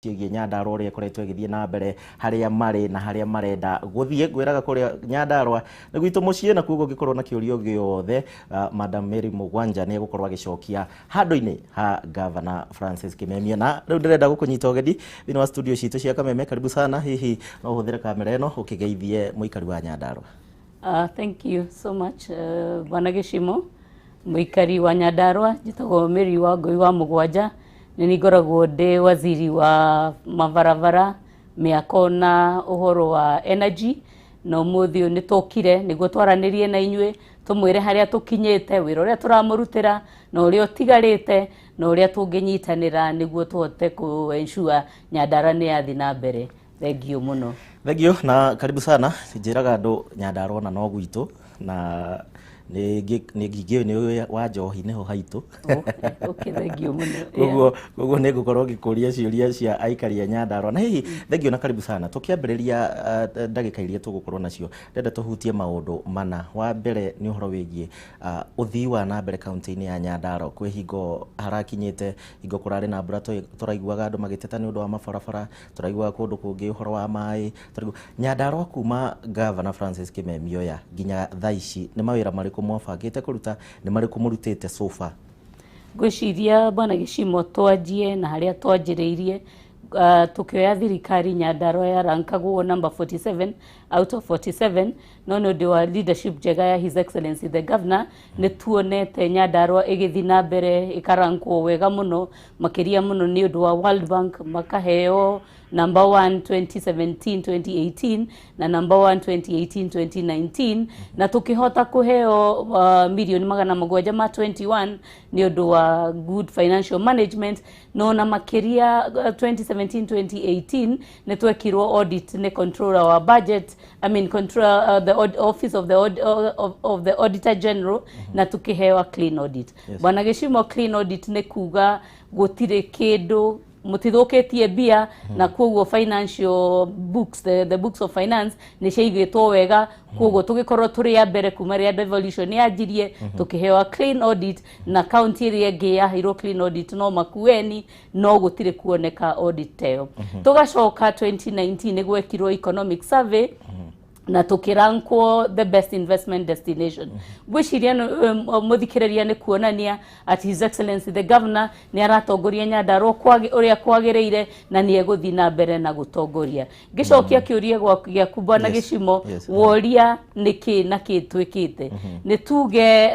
ciĩgiĩ Nyandarua ũrĩa ĩkoretwo ĩgĩthiĩ na mbere harĩa marĩ na harĩa marenda gũthiĩ ngwĩraga kũrĩa Nyandarua nĩ gwitũ mũciĩ na kuoguo ngĩkorwo na kĩũrio gĩothe Madam Mary Mũgwanja nĩ egũkorwo agĩcokia handũ-inĩ ha Governor Francis Kameme na rĩu ndĩrenda gũkũnyita ũgeni thĩinĩ wa studio citũ cia Kameme. Karibu sana, hihi no ũhũthĩre kamera ĩno ũkĩgeithie mũikari wa Nyandarua. Thank you so much Bwana Gĩcimo, mũikari wa Nyandarua njĩtagwo Mary wa Mũgwanja. Nĩ ngoragwo ndĩ waziri wa mabarabara, mĩako na ũhoro wa energy, na ũmũthĩ nĩ tũkire nĩguo twaranĩrie na inyuĩ tũmwĩre harĩa tũkinyĩte, wĩra ũrĩa tũramũrutĩra na ũrĩa ũtigarĩte na ũrĩa tũngĩnyitanĩra nĩguo tũhote ku-ensure Nyandarua nĩ yathi na mbere. Thengio mũno. Thengio na karibu sana. Njĩraga andũ Nyandarua na no gwitũ na nĩ wa njohi nĩho haitũ. Okay, thengio mũno. Koguo nĩ ngũkorwo ngĩkũria ciũria cia aikari a Nyandarua na hihi thengio na karibu sana. Tũkĩambĩrĩria ndagĩka iria tũgũkorwo nacio ndenda tũhutie maũndũ mana. Wa mbere nĩ ũhoro wĩgiĩ ũthii wa na mbere kaunti-inĩ ya Nyandarua. Kwĩ hingo harakinyĩte hingo kũrarĩ na mbura tũraiguaga andũ magĩteta nĩ ũndũ wa mabarabara, tũraiguaga kũndũ kũngĩ ũhoro wa maĩ. Nyandarua kuma Governor Francis Kameme oya nginya thaa ici nĩ mawĩra marĩkũ mwabangĩte kũruta, nĩ marĩkũ mũrutĩte so far? Ngwĩciria Bwana Gĩcimo twanjie na harĩa twanjĩrĩirie tukioya thirikari Nyandarua yarankagwo number 47 out of 47 no nĩ ũndũ wa leadership njega ya His Excellency the Governor nĩ tuonete Nyandarua ĩgĩthiĩ na mbere ĩkarankwo wega mũno, makĩria mũno nĩ ũndũ wa World Bank makaheo number 1 2017-2018 na number 1 2018-2019 na tukihota kuheo milioni 721 nĩ ũndũ wa good financial management no na makĩria 2017-2018 nĩ twekirwo audit nĩ controller wa budget, I mean control the office of the Auditor General na tukiheo clean audit. Bwana Gĩcimo, clean audit nĩ kuga gũtirĩ kĩndũ mutithukitie bia na koguo financial books, the books of finance nĩ ciaigĩtwo wega, koguo tũgĩkorwo tũrĩ ya mbere kuma rĩa devolution yanjirie tukiheo clean audit na county ĩrĩa ĩngĩ yaheirwo clean audit no Makueni no gũtirĩ kuoneka audit ĩyo. Tugacoka 2019 nĩ gwekirwo economic survey na tukirankwo the best investment destination. Gwĩciria mũthikĩrĩria nĩ kuonania at His Excellency the Governor nĩ aratongoria Nyandarua ũrĩa kwagĩrĩire na nĩ egũthiĩ na mbere na gũtongoria. Ngĩcokia kĩũria gĩaku Bwana Gĩcimo, woria nĩkĩ na kĩ twĩkĩte. Nĩ tuge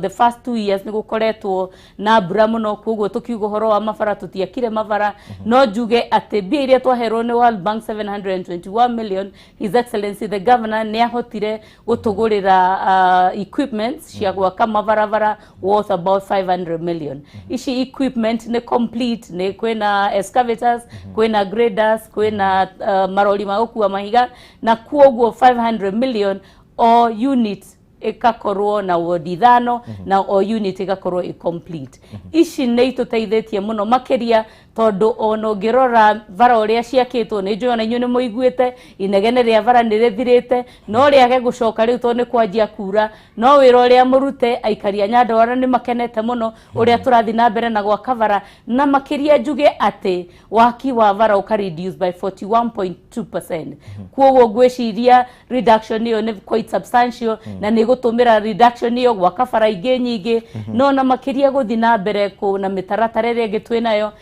the first 2 years nĩ gũkoretwo na mbura mũno, koguo tũkiuga ũhoro wa mabara tũtiakire mabara, no njuge atĩ mbia iria twaherwo nĩ World Bank 721 million, His Excellency the Governor nĩ ahotire gũtũgũrĩra equipments cia gwaka mabarabara worth about 500 million. Ici equipment nĩ complete, nĩ kwĩna excavators, kwĩna graders, kwĩna marori ma gũkua mahiga na kuoguo 500 million o unit ikakorwo na ward ithano na o unit ikakorwo complete. Ici nĩ ituteithĩtie mũno makĩria tondu ono ngĩrora bara ũrĩa ciakĩtwo nĩ njũĩ ona inyuĩ nĩ mũiguĩte inegene rĩa bara nĩ rĩthirĩte no rĩage gũcoka rĩu tondũ nĩ kwanjia kura, no wĩra ũrĩa mũrute aikari a Nyandarua nĩ makenete mũno ũrĩa tũrathiĩ na mbere na gwaka bara na makĩria njuge atĩ waki wa bara ũka reduce by 41.2%. Kuoguo ngwĩciria reduction ĩyo nĩ quite substantial na nĩ gũtũmĩra reduction ĩyo gwaka bara ingĩ nyingĩ no na makĩria gũthiĩ na mbere na mĩtaratara ĩrĩa ĩngĩ twĩnayo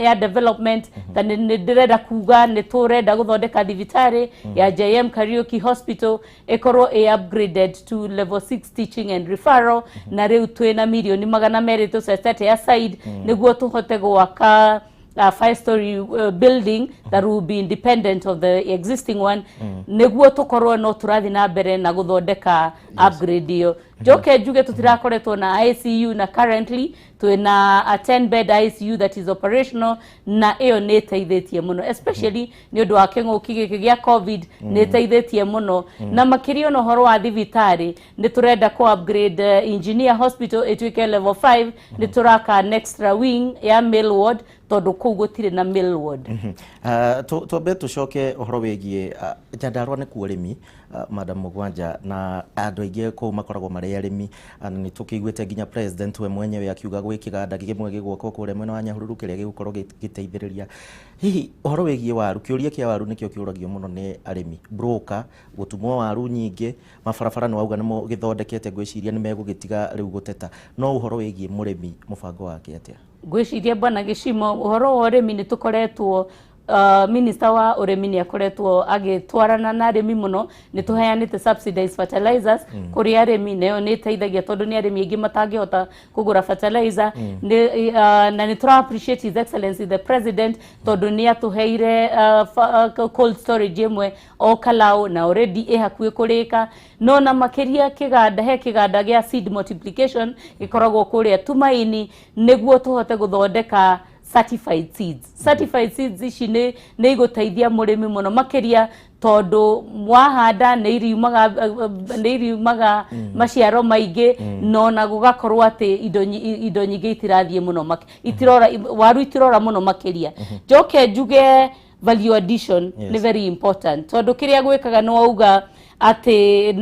ya development. Nĩ ndĩrenda kuga nĩ tũrenda gũthondeka thibitarĩ ya JM Kariuki Hospital ĩkorwo upgraded to level 6 teaching and referral na rĩu twĩna milioni 200 tũcete aside nĩguo tũhote gwaka a 5-story building that will be independent of the existing one nĩguo tũkorwo no tũrathiĩ na mbere na gũthondeka upgrade ĩyo. Joke njuge tutirakoretwo na ICU na currently twina a 10 bed ICU that is operational na ĩyo nĩ ĩteithĩtie mũno especially nĩ ũndũ wa kĩng'ũki gĩkĩ gĩa COVID nĩ ĩteithĩtie mũno na makĩria no ũhoro wa thibitarĩ nĩ tũrenda ku upgrade Engineer Hospital ĩtuĩke level 5 nĩ tũraka an extra wing ya male ward tondu kũu gũtirĩ na male ward. Twambe tũcoke ũhoro wĩgiĩ Nyandarua nĩ kuo ũrĩmi Madam Mũgwanja na andũ aingĩ kũu makoragwo marĩ harĩ arĩmi nĩ tũkĩiguĩte nginya president we mwenyewe akiuga gwĩ kĩganda kĩmwe gĩgwakwo kũrĩa mwena wa Nyahururu kĩrĩa gĩgũkorwo gĩteithĩrĩria hihi ũhoro wĩgiĩ waru kĩũria kĩa waru nĩkĩo kĩũragio mũno nĩ arĩmi broker gũtumwo waru nyingĩ mabarabara nĩ wauga nĩmo gĩthondekete ngwĩciria nĩ megũgĩtiga rĩu gũteta no ũhoro wĩgiĩ mũrĩmi mũbango wake atĩa ngwĩciria bwana Gĩchimo ũhoro wa ũrĩmi nĩ tũkoretwo minister wa ũrĩmi nĩ akoretwo agĩtwarana na arĩmi mũno nĩ tũheanĩte subsidized fertilizers kũrĩ arĩmi nayo nĩ ĩteithagia tondũ nĩ arĩmi aingĩ matangĩhota kũgũra fertilizer na nĩ tũra appreciate his excellency the president tondũ nĩ atũheire cold storage ĩmwe o Kalau na already hakuhĩ kũrĩka no na makĩria kĩganda gĩa seed multiplication gĩkoragwo kũrĩa Tumaini nĩguo tũhote gũthondeka certified seeds. Certified seeds ici nĩ igũteithia mũrĩmi mũno makĩria tondũ wahanda nĩ iriumaga maciaro maingĩ no na gũgakorwo atĩ indo nyingĩ itirathiĩ mũno waru itirora mũno makĩria njoke njuge value addition nĩ very important tondũ kĩrĩa gwĩkaga nĩ wauga ati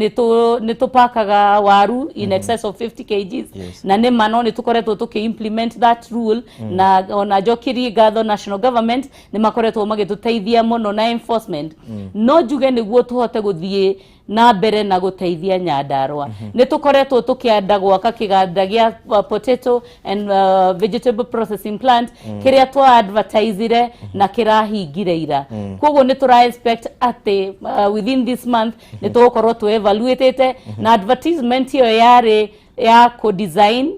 nitupakaga waru in excess of 50 kgs na nĩ mano nĩ tũkoretwo implement that rule na ona jokiri gatho national government nĩ makoretwo magĩtũteithia mũno na enforcement no njuge nĩguo tũhote gũthiĩ na mbere na gũteithia Nyandarua nĩ tũkoretwo tũkĩanda gwaka kĩganda gĩa potato and vegetable processing plant kĩrĩa twa advertisire na kĩrahingire ira koguo nĩ tũra expect atĩ within this month nĩ tũgũkorwo tu evaluate na advertisement ĩyo yarĩ ya co-design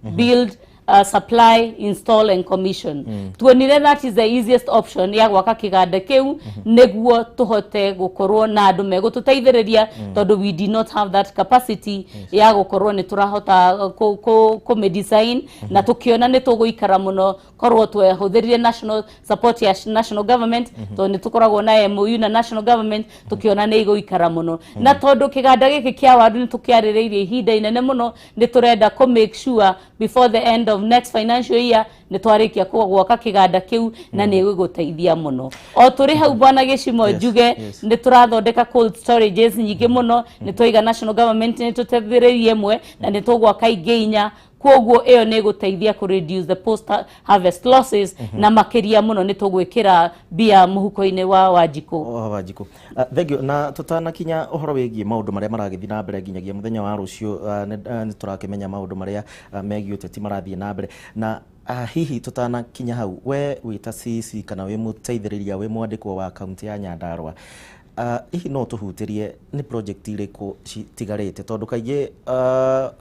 build supply, install and commission. Tuonire that is the easiest option ya gwaka kĩganda kĩu nĩguo tũhote gũkorwo na andũ megũtũteithĩrĩria tondũ we did not have that capacity ya gũkorwo nĩ tũrahota kũmĩdesign na tũkĩona nĩ tũgũikara mũno korwo twehũthĩrire national support ya national government tondũ nĩ tũkoragwo na MOU na national government tũkĩona nĩ igũikara mũno na tondũ kĩganda gĩkĩ kĩa waru nĩ tũkĩarĩrĩirie ihinda inene mũno nĩ tũrenda kũ make sure before the end of next financial year nĩ twarĩkia gwaka kĩganda kĩu na nĩ gũgũteithia mũno o tũrĩ hau bwana Gĩchimo njuge nĩ tũrathondeka cold storages nyingĩ mũno nĩ tũiga national government nĩ tũteithĩrĩrie ĩmwe na nĩ tũgwaka ingĩ inya koguo ĩyo nĩ gũteithia kũ reduce the post harvest losses na makĩria mũno nĩ tũgwĩkĩra bia mũhuko-inĩ wa Wanjikũ thengio na tũtanakinya ũhoro wĩgiĩ maũndũ marĩa maragĩthiĩ na mbere nginyagia mũthenya wa rũciũ nĩ tũrakĩmenya maũndũ marĩa megiĩ ũteti marathiĩ na mbere na hihi tũtanakinya hau we wĩta CC kana wĩ mũteithĩrĩria wĩ mwandĩkwo wa kaunti ya Nyandarua hihi no tũhutĩrie nĩ project irĩkũ citigarĩte tondũ kaingĩ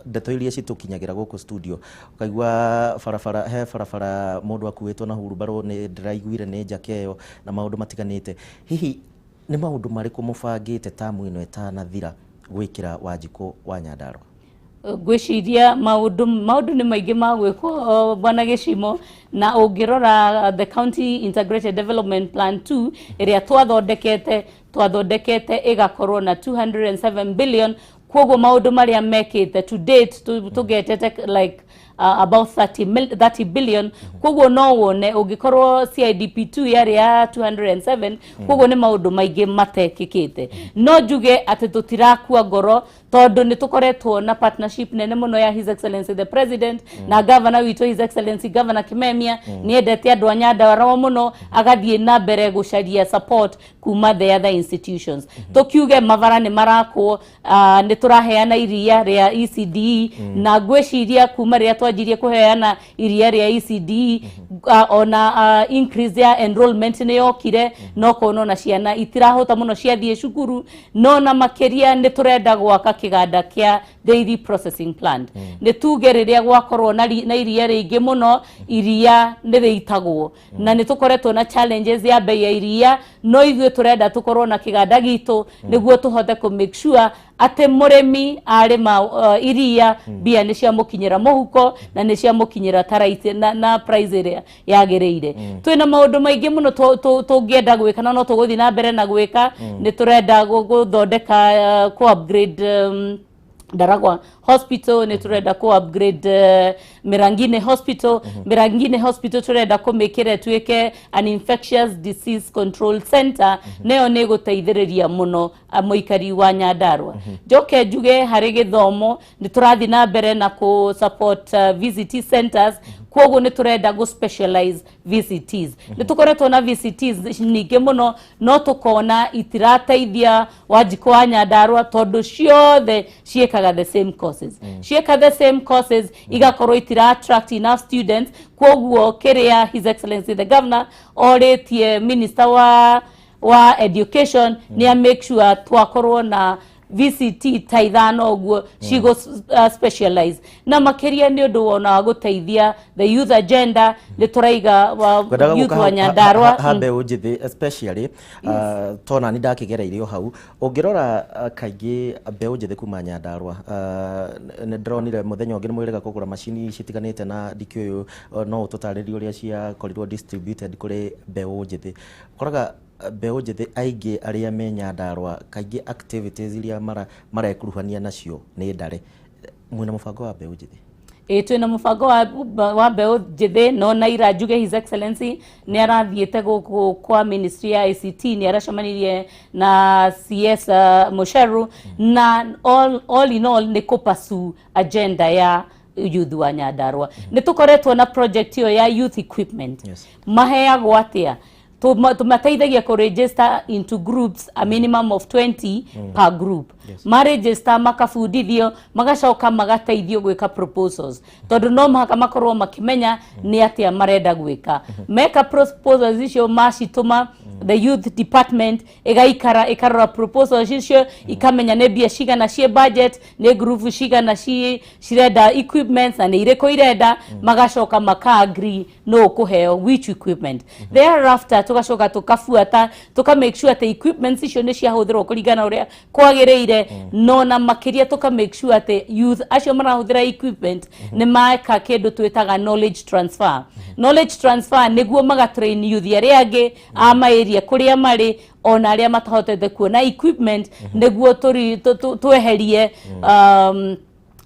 ndeto iria citũkinyagĩra gũkũ studio ukaigua barabara mũndũ akuĩtwo na hurumbarũ nĩ ndĩraiguire nĩ njaka ĩyo na maũndũ matiganĩte hihi nĩ maũndũ marĩkũ mũbangĩte tamu ĩno ĩtanathira gwĩkĩra Wanjikũ wa Nyandarua gwĩciria maũndũ nĩ maingĩ ma gwĩkwo bwana Gĩchimo na ũngĩrora the county integrated development plan 2 ĩrĩa twathondekete ĩgakorwo na 207 billion koguo maũndũ marĩa mekĩte to date tũgetete like about 30 billion koguo no wone ũngĩkorwo CIDP 2 yarĩ ya 207 koguo nĩ maũndũ maingĩ matekĩkĩte no njuge atĩ tũtirakua ngoro tondũ nĩ tũkoretwo na partnership nene mũno ya his excellency the president na governor witũ his excellency governor Kameme nĩ endete andũ a Nyandarua mũno agathiĩ na mbere gũcaria support kuma the other institutions tũkiuge mavara nĩ marakwo nĩ tũraheana iria rĩa ECDE na ngwĩciria kuma rĩa twanjirie kũheana iria rĩa ECDE ona increase ya enrollment nĩ yokire no kono na ciana itirahota mũno ciathiĩ cukuru no na makĩria nĩ tũrenda gwaka kĩganda kĩa dairy processing plant nĩ tuge rĩrĩa gwakorwo na iria rĩingĩ mũno iria nĩ rĩitagwo na nĩ tũkoretwo na challenges ya bei ya iria no ithuĩ tũrenda tũkorwo na kĩganda gitũ nĩguo tũhote kũ make sure atĩ mũrĩmi arĩma iria bia nĩ ciamũkinyĩra mũhuko na nĩ ciamũkinyĩra taraiti na price ĩrĩa yagĩrĩire twĩna maũndũ maingĩ mũno tũngĩenda gwĩka na no tũgũthiĩ na mbere na gwĩka nĩ tũrenda gũthondeka ku upgrade Ndaragwa hospital nĩ tũrenda ku upgrade Mirangine Hospital Mirangine Hospital turenda kumikire tuike an infectious disease control center neo nego teithiriria muno muikari wa Nyandarua joke juge hari githomo ni turathi na mbere na ku support VCT centers kwogo ni turenda go specialize VCTs ni tukoretwo na VCTs ninge muno no tukona itirateithia wajiko wa Nyandarua tondu ciothe ciekaga the same courses ciekaga the same courses igakorwo itira attract enough students kwogo kiria His Excellency the Governor oretie minister wa education ni make sure twakorwo na VCT taithano ogwo cigo specialize na makeria ni undu wona guteithia the youth agenda ni turaiga youth wa Nyandarua habe ujithi especially tona ni ndakigereirio hau ungirora kaingi be ujithi kuma Nyandarua ni dronire muthenya ungi mwirega kugura machine citiganite na dikio no ututaririo ria cia korirwo distributed kuri be ujithi koraga beũ njĩthĩ aingĩ arĩa me Nyandarua kaingĩ activities iria marekuruhania nacio nĩ ndare mwina mũbango wa beũ njĩthĩ twina mũbango wa beũ njĩthĩ no naira njuge His Excellency ni arathiĩte gũkũ kwa ministry ya ICT ni aracemanirie na CS Musheru na all in all ni kupasu agenda ya youth wa Nyandarua ni tukoretwo na project hiyo ya youth equipment maheagwo atia tumateithagia ku register into groups a minimum of 20 per group register makabundithio magacoka magateithio gwika proposals tondu no mahaka makorwo makimenya ni atia marenda gwika meka proposals icio macituma the youth department ikarora proposals icio ikamenya ne bia cigana cie budget ne group cigana cirenda equipments na ireko irenda magacoka maka-agree no kuheo which equipment thereafter tugacoka tukafuata make sure the equipments icio ni ciahuthirwo kuringana uria kwagiriire no na makiria make sure the youth acio marahuthira equipment ni maeka kindu twitaga knowledge transfer niguo magatrain youth aria angi ama area kuria mari ona aria matahotete kuona equipment niguo tweherie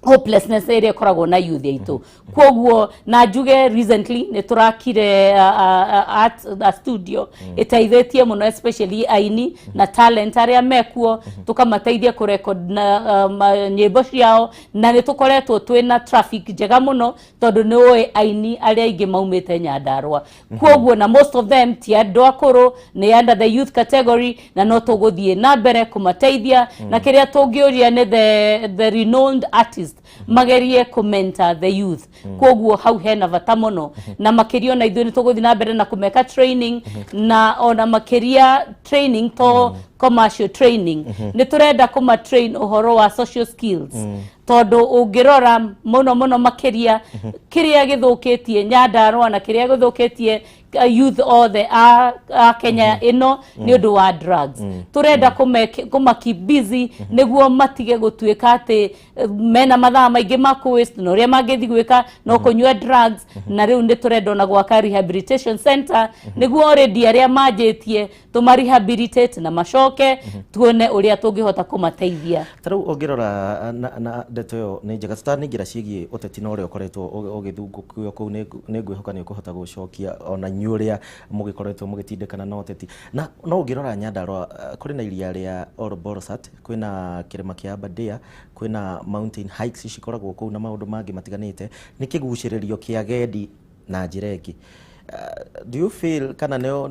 hopelessness area koragwo na youth aitu kwoguo na njuge recently ni turakire a studio itaithitie muno especially aini na talent aria mekuo tukamateithia ku record na nyimbo ciao na ni tukoretwo twina traffic njega muno tondu ni oi aini aria ingi maumite Nyandarua kwoguo na most of them ti andu akuru ni under the youth category na no tuguthie na mbere kumateithia na kiria tungiuria ni the renowned artist magerie kumenta the youth kwoguo hau hena bata muno na makirio na ithuĩ nĩtũgũthiĩ na mbere na kumeka training na ona makiria training to commercial training nĩ turenda kuma train uhoro wa social skills tondu ungirora muno makiria kiria githukitie Nyandarua na kiria githukitie youth othe a Kenya ino ni undu wa drugs turenda kuma keep busy niguo matige gutuika ati mena mathaa maingi ma waste no ria mangithi gwika no kunyua drugs na riu ndi turenda na gwaka rehabilitation center niguo already aria manjitie tuma rehabilitate na macoke tuone uria tungihota kumateithia taru ongirora na ndeto yo ni njega tutaningira cigie uteti no ria ukoretwo ugithungukio kuu ni ngwihoka ni ukuhota gucokia ona nyuria mugikoretwo mugitindikana na uteti na no ungirora Nyandarua kuri na iria ria Oroborosat kwina kirima kia Aberdare kwina mountain hikes cikoragwo kuu na maundu mangi matiganite ni kiguciririo kia gendi na njiregi do you feel kana no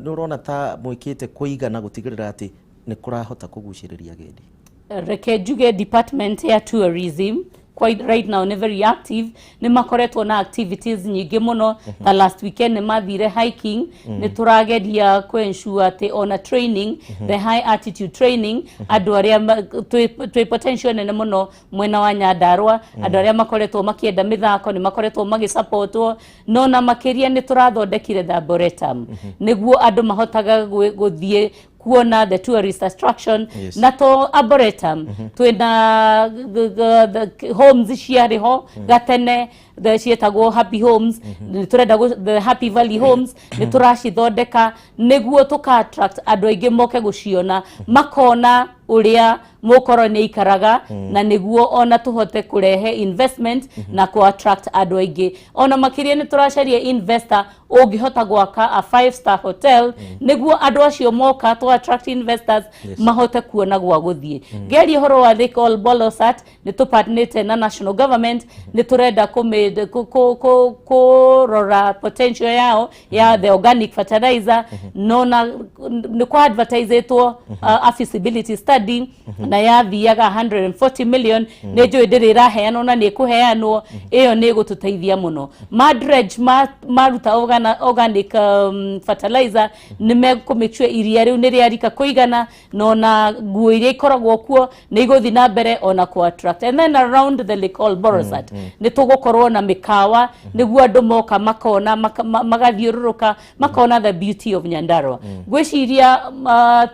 urona ta mwikite kuigana gutigirira ati ni kurahota kuguciriria gendi reke njuge department ya tourism quite right now never reactive ni makoretwo na activities nyingi muno the last weekend ni mathire hiking ni turageria ku ensure ati ona training the high altitude training andu aria twi potential nene muno mwena wa Nyandarua andu aria makoretwo makienda mithako ni makoretwo magisupportwo no na makiria ni turathondekire the arboretum niguo andu mahotaga guthie kuona the tourist attraction na to arboretum twina the homes ciariho gatene the cietagwo happy homes nĩ tũrenda the happy valley homes nĩ tũracithondeka nĩguo tũka attract andũ aingĩ moke gũciona makona uria mũkoroni ikaraga na nĩguo ona tuhote kurehe investment na ku attract andũ aingĩ ona makiria nĩ tũracaria investor ũngĩhota gwaka a 5-star hotel nĩguo andũ acio moka to attract investors mahote kuona gwa gũthiĩ geria horo wa Lake Bolosat nĩ tũpartnerite na national government nĩ tũrenda kũrora potential yao ya the organic fertilizer nona nĩ kwa advertisetwo a feasibility study na yathiaga 140 million nĩ njũĩ ndĩrĩ ĩraheanwo na nĩ ĩkũheanwo ĩyo nĩ ĩgũtũteithia mũno madredge maruta organic fertilizer nĩ make sure iria rĩu nĩ rĩarika kũigana na nguo iria ikoragwo kuo nĩ igũthiĩ na mbere ona ku attract and then around the Lake Bolosat nĩ tũgũkorwo na mĩkawa nĩguo andũ moka makona magathiũrũrũka makona the beauty of Nyandarua gwĩciria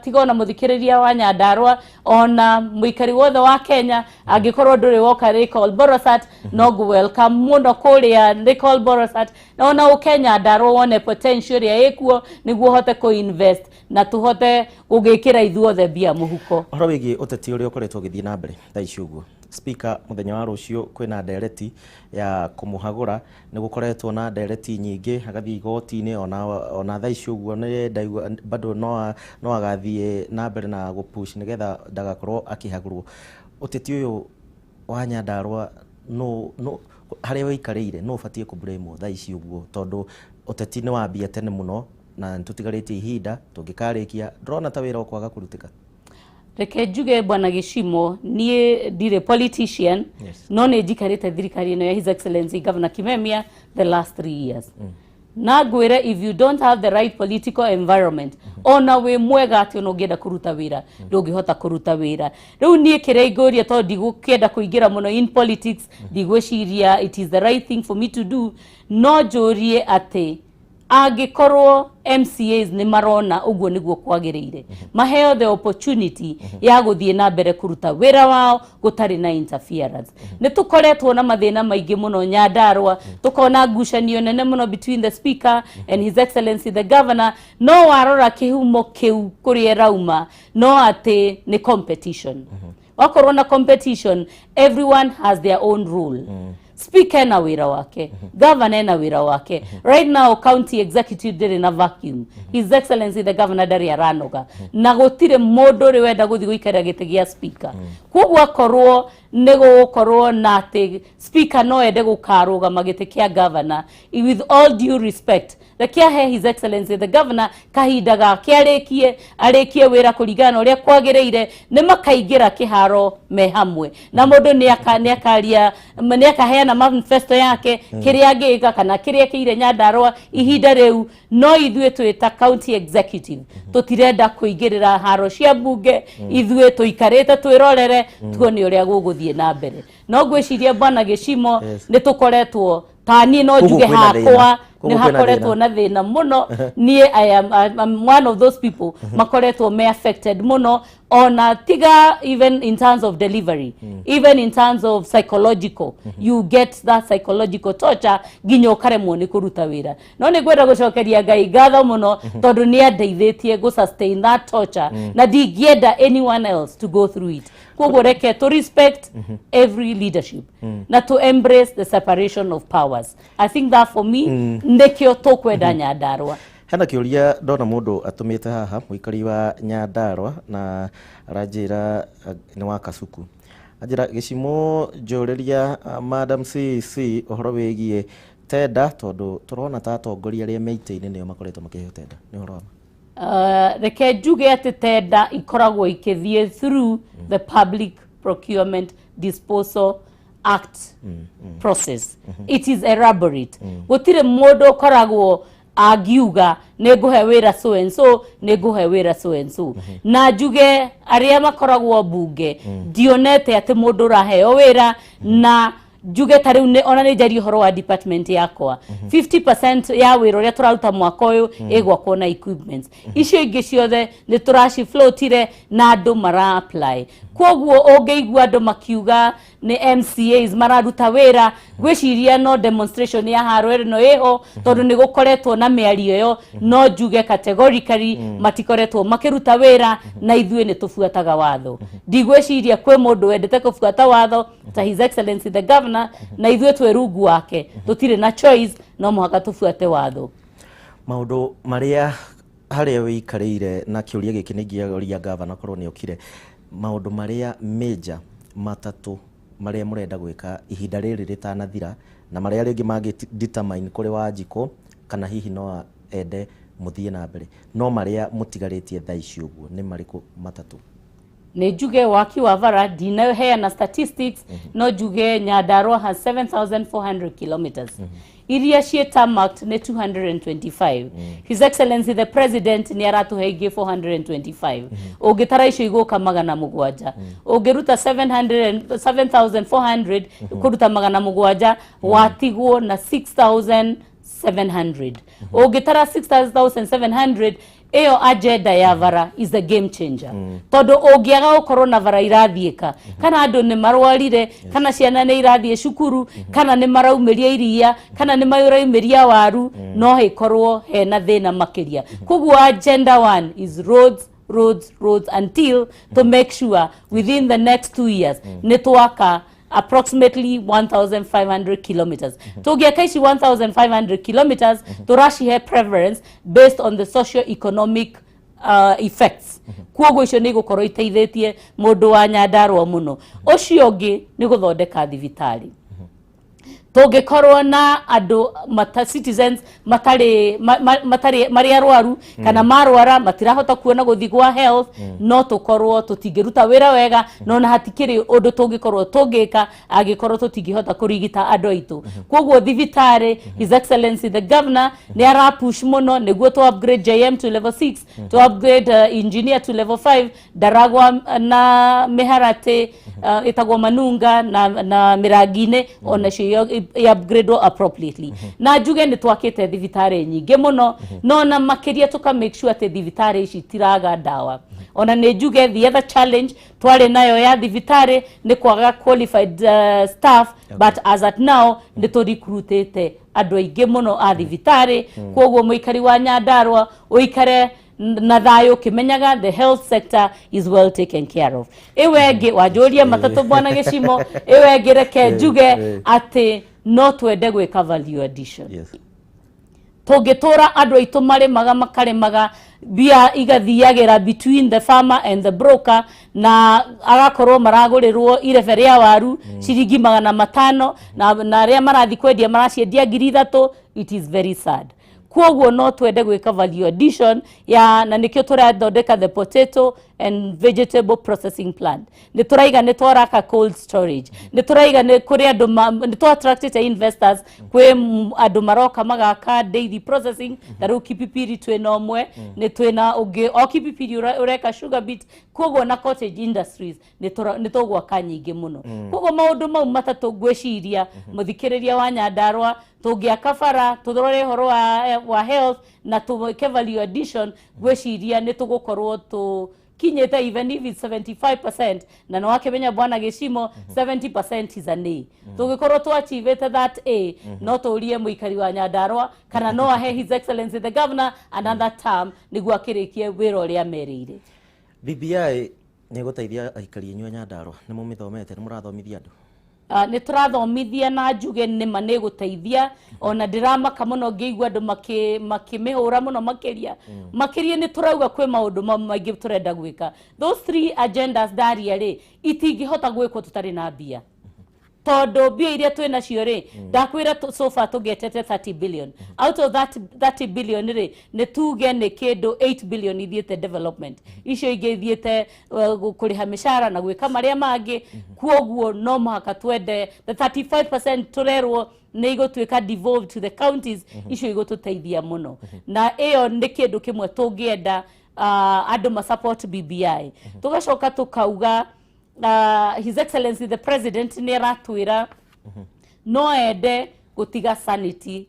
tigona mũthikĩrĩria wa Nyandarua ona mũikari wothe wa Kenya angĩkorwo ndũrĩ woka Lake Bolosat no welcome mũno kũrĩa Lake Bolosat na ona ũkenya Nyandarua wone potential ya ĩkuo nĩguo hote ku-invest na tuhote gũgĩkĩra ithuothe mbia mũhuko horo wĩgiĩ ũteti ũrĩa ũkoretwo ũgĩthiĩ na mbere thaa ici ũguo speaker muthenya wa rũciũ kwĩna ndereti ya kũmũhagũra nĩ gũkoretwo na ndereti nyingĩ agathiĩ igoti-inĩ ona thaa ici ũguo nĩ ndaigua bado no agathiĩ na mbere na gũpush nĩgetha ndagakorwo akĩhagũrwo ũteti ũyũ wa Nyandarua no harĩa wĩikarĩire no ũbatiĩ kũblame thaa ici ũguo tondũ ũteti nĩ wambia tene mũno na tũtigarĩtie ihinda tũngĩkarĩkia ndĩrona ta wĩra ũkwaga kũrutĩka reke njuge bwana Gĩchimo niĩ ndirĩ politician no nĩ njikarĩte thirikari ĩno ya His Excellency Governor Kameme the last 3 years na ngwĩre if you don't have the right political environment ona wĩ mwega atĩ ona ũngĩenda kũruta wĩra ndũngĩhota kũruta wĩra rĩu niĩ kĩrĩa ingĩũria tondũ ndigũkĩenda kũingĩra mũno in politics ndigwĩciria it is the right thing for me to do no njũrie atĩ angĩkorwo MCAs nĩ marona uguo nĩguo kwagĩrĩire maheo the opportunity ya gũthiĩ na mbere kũruta wĩra wao gũtarĩ na interference nĩ tũkoretwo na mathĩna maingĩ mũno Nyandarua tũkona ngucanio nene mũno between the speaker and His Excellency the governor no warora kĩhumo kĩu kũrĩa rauma no atĩ nĩ competition wakorwo na competition everyone has their own rule speaker na wira wake governor na wira wake right now county executive ndĩrĩ na vacuum His Excellency the governor ndari aranoga na gũtirĩ mũndũ ũrĩ wenda gũthiĩ gũikara gĩtĩ gĩa speaker koguo akorwo nĩ gũkorwo na atĩ speaker no ende gũkarũgama gĩtĩ kĩa governor with all due respect rekiahe His Excellency the governor kahinda gake arĩkie wĩra kũringana ũrĩa kwagĩrĩire nĩ makaingĩra kĩharo me hamwe na mũndũ nĩ akaheana manifesto yake kĩrĩa angĩka kana kĩrĩa kĩire Nyandarua ihinda rĩu no ithuĩ twĩta county executive tũtirenda kũingĩrĩra haro cia mbunge ithuĩ tũikarĩte twĩrorere tuone ũrĩa gũgũthiĩ na mbere no ngwĩciria bwana Gĩchimo nĩ tũkoretwo tani no njuge hakwa nĩ hakoretwo na thĩna mũno niĩ I'm one of those people makoretwo me affected mũno ona tiga even in terms of delivery even in terms of psychological you get that psychological torture nginya ũkaremwo nĩ kũruta wĩra no nĩ ngwenda gũcokeria Ngai ngatho mũno tondũ nĩ andeithĩtie gũ sustain that torture na ndingĩenda anyone else to go through it koguo reke to respect every leadership na to embrace the separation of powers I think that for me ndĩkĩo tũkwenda Nyandarua hena kĩũria ndona mũndũ atũmĩte haha mũikari wa Nyandarua na aranjĩra nĩ wa Kasuku anjĩra Gĩchimo njũrĩria Madam CC ũhoro wĩgiĩ tenda tondũ tũrona ta atongoria arĩa meitĩ-inĩ nĩo makoretwo makĩheo tenda nĩ ũhoro reke njuge atĩ tenda ikoragwo ikĩthiĩ through the Public Procurement Disposal Act process it is elaborate gũtirĩ mũndũ ũkoragwo agiuga nĩngũhe wĩra so and so nĩngũhe wĩra so and so na njuge arĩa makoragwo bunge ndionete atĩ mũndũ ũraheo wĩra na njuge ta rĩu ona nĩ njari ũhoro wa department yakwa 50% ya wĩra ũrĩa tũraruta mwaka ũyũ ĩgwakwo na equipments icio ingĩ ciothe nĩ tũracifloatire na andũ mara apply koguo ũngĩigua andũ makiuga ni MCAs mararuta wira gwiciria no demonstration ya harwere no eho tondu ni gukoretwo na miario yo no juge categorically matikoretwo makiruta wira na ithue ni tufuataga watho ndigwiciria kwe mundu wendete kufuata watho ta His Excellency the Governor na ithue twe rungu wake tutire na choice no muhaka tufuate watho maundu maria haria wikarire na kiuria giki ningiaria Governor korwo ni okire maundu maria major matatu maria murenda gwika ihinda riri ritanathira na maria ringi magi determine kuri Wanjiko kana hihi no ende muthie na mbere no maria mutigaritie thaa ici uguo ni mariku matatu ne juge waki wa vara dina heana statistics no juge Nyandarua has 7,400 kilometers iria cieta marked ne 225 His Excellency the President ni aratuheige 425 ugitara icio igoka magana mugwanja ugiruta 7,400 kuruta magana mugwanja watigwo na 6,700 ugitara 6,700 eyo agenda ya vara is the game changer todo ogiaga corona vara irathieka kana andu ni marwarire kana ciana ni irathie cukuru kana ni maraumiria iria kana ni maraumiria waru no hekorwo hena thina makiria kuguo agenda 1 is roads until to make sure within the next 2 years netwaka approximately 1,500 kilometers. Togiaka ici 1,500 kilometers turashi he preference based on the socio-economic effects. Kuogo icio ni gukorwo iteithĩtie mundu wa Nyandarua muno. Ucio ungi ni guthondeka thibitari. Togikorwo na andu citizens matari mari arwaru kana marwara matirahota kuona guthigwa health no tukorwo tutingiruta wira wega no na hatikiri undu tungikorwo tungika agikorwo tutingihota kurigita andu aitu koguo thibitari His Excellency the Governor ni ara push muno niguo to upgrade JM to level 6 to upgrade engineer to level 5 daragwa na miharate itagwo manunga na miragine ona cio upgrade appropriately na juge ni twakite thibitari nyinge muno no na makiria tuka make sure ati thibitari ici tiraga dawa ona ne juge the other challenge tware nayo ya thibitari ni kwaga qualified staff but as at now ni to recruitete andu ainge muno a thibitari koguo muikari wa Nyandarua uikare na thayo kimenyaga the health sector is well taken care of ewege wajoria matatu bwana gicimo ewege reke juge ati no twende gwika value addition togitura andu aitu mari maga bia igathiagira between the farmer and the broker na agakorwo maragurirwo irebe ria waru ciringi 500 na aria marathi kwendia maraciendia 3,000 it is very sad kuoguo no twende gwika value addition ya na nikio turathondeka the potato and vegetable processing plant ni turaiga ni twaraka cold storage ni turaiga ni kuri andu ni to attract investors kwe andu maroka magaka daily processing taru kipipiri twena omwe ni twena ugi o kipipiri ureka sugar beet kuoguo na cottage industries ni togwa kanyingi muno kuoguo maundu mau matatu gwiciria muthikiriria wa Nyandarua tugiaka bara tuthorore horo wa health na tuweke value addition gwiciria ni tugukorwo tu kinyete even if it's 75% na no akimenya bwana gicimo 70% is a nay tugikorwo tu achieve that a no turie muikari wa Nyandarua kana no ahe His Excellency the Governor another term niguo akirikie wira uria merire BBI ni guteithia aikari enyu Nyandarua ni mumithomete ni murathomithia andu ni turathomithia na njuge ni mane guteithia ona ndiramaka muno ngeigua andu makimihura muno makiria ni turauga kwe maundu maingi turenda gwika those 3 agendas daria ri itingihota gwikwo tutari na mbia todo bia iria twina cio ri ndakwira so far tugetete 30 billion out of that 30 billion ri ni tuge ni kindu 8 billion ithiete development icio igithiete kuriha mishara na gwika maria mangi kuoguo no muhaka twende the 35% turerwo ni igotwika devolved to the counties icio igotuteithia muno na iyo ni kindu kimwe tungienda andu ma support BBI tugacoka tukauga His Excellency the President ni ratwira no ende gutiga sanity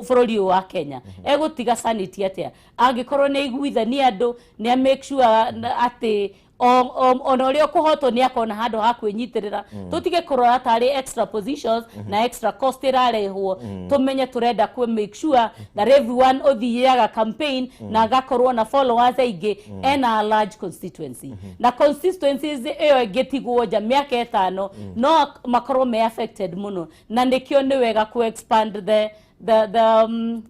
bururi wa Kenya egutiga sanity atia angikorwo ni iguithania andu ni make sure ati ona uria kuhotwo ni akona handu ha kwinyitirira tutige kurora tari extra positions na extra cost irarehwo tumenye turenda ku make sure that everyone othiaga campaign na gakorwo na followers aige ena a large constituency na constituencies eyo getigwo ja miaka 5 no makorwo me affected muno na ndikio ni wega ku expand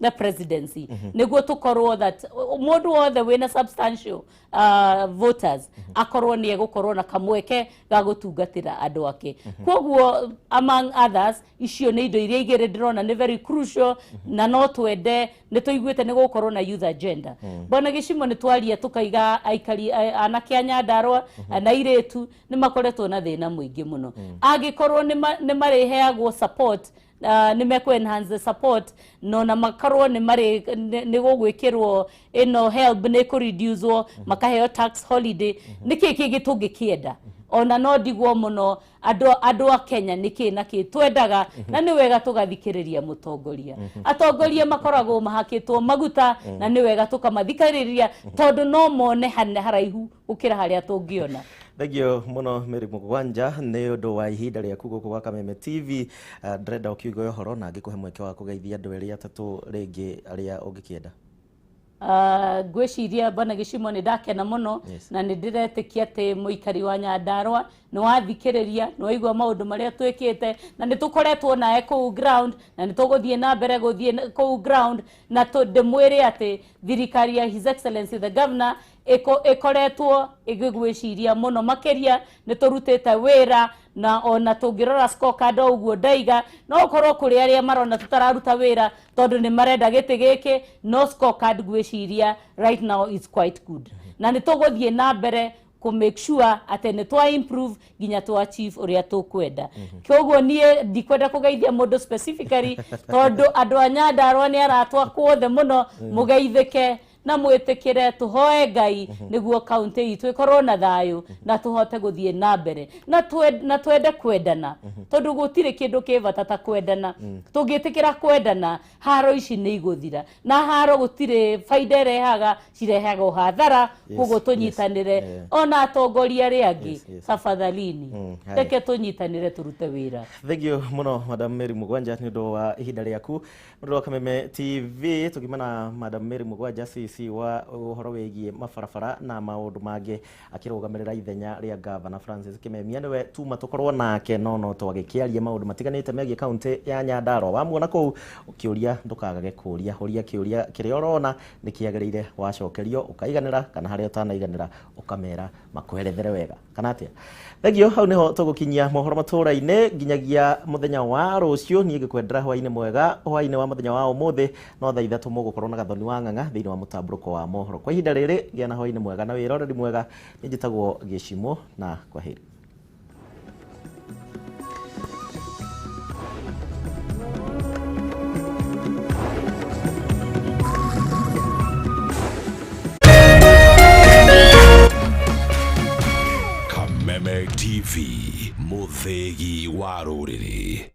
the presidency niguo tukorwo that mundu wothe wina substantial voters akorwo ni egukorwo na kamweke ga gutungatira andu ake koguo among others icio ni indo iria igere ndirona ni very crucial na no twende ni tuiguite ni gukorwo na youth agenda bona gicimo ni twaria tukaiga aikari anake a Nyandarua na iretu ni makoretwo na thina muingi muno agikorwo ni mareheagwo support ni meko enhance the support no na makarwo ni mari ni gugwikirwo ino help ni ku reduce makaheo tax holiday niki gitungikienda ona no ndigwo muno andu a Kenya niki naki twendaga na ni wega tugathikiriria mutongoria atongoria makoragwo mahakitwo maguta na ni wega tukamathikiriria tondu no mone haraihu ukira haria tungiona. Thegio muno Mary Mugwanja ni undu wa ihinda riaku guku gwa Kameme TV ndrenda ukiuga uhoro na ngikuhe mweke wa kugeithia andu eri atatu ringi aria ungikienda. Gwiciria bana gicimo ni ndakena muno na ni ndiretikia ati muikari wa Nyandarua ni wathikiriria ni waigua maundu maria twikite na ni tukoretwo nae ku ground na ni tuguthie na mbere guthie ku ground na ndimwire ati thirikari ya His Excellency the Governor ikoretwo igigwiciria muno makeria ni turutite wira na ona tungirora scorecard uguo ndaiga no ukorwo kuri aria marona tutararuta wira tondu ni marenda giti giki no scorecard gwiciria right now is quite good na ni tuguthie na mbere ku make sure ate ni twa improve ginya twa achieve uria tukwenda koguo nie ndikwenda kugeithia mundu specifically tondu andu a Nyandarua ni aratwa kwothe muno mugeithike na mwitikire tuhoe Ngai niguo kaunti itu ikorwo na thayu na tuhote guthie na mbere na twende kwendana tondu gutire kindu kivata ta kwendana tungitikira kwendana haro ici ni iguthira na haro gutire faida irehaga cirehaga hathara koguo tunyitanire ona atongoria ri angi tafadhalini teke tunyitanire turute wira. Thegio muno Madam Mary Mugwanja ni undu wa ihinda riaku mundu wa Kameme TV tukimana Madam Mary Mugwanja si wa uhoro wigie mabarabara na maundu mangi akirugamirira ithenya ria Governor Francis Kameme niwe tuma tukorwo nake no twagikiaria maundu matiganite megie kaunti ya Nyandarua wamuona ku ukiuria ndukagage kuria huria kiuria kiria urona nikiagereire wacokerio ukaiganira kana haria utanaiganira ukamera makuerethere wega kana atia. Thegio hau niho tugukinyia mohoro matura-ine nginyagia muthenya wa rucio nie ngikwendera hwaine mwega hwaine wa muthenya wa umuthi no thaa 3 mugukorwo na gathoni wa ng'ang'a thiini wa mutamburuko wa mohoro kwa ihinda riri gia na hwaine mwega na wiroreri mwega ninjitagwo Gicimo na kwaheri. Kameme TV, muthegi wa ruriri.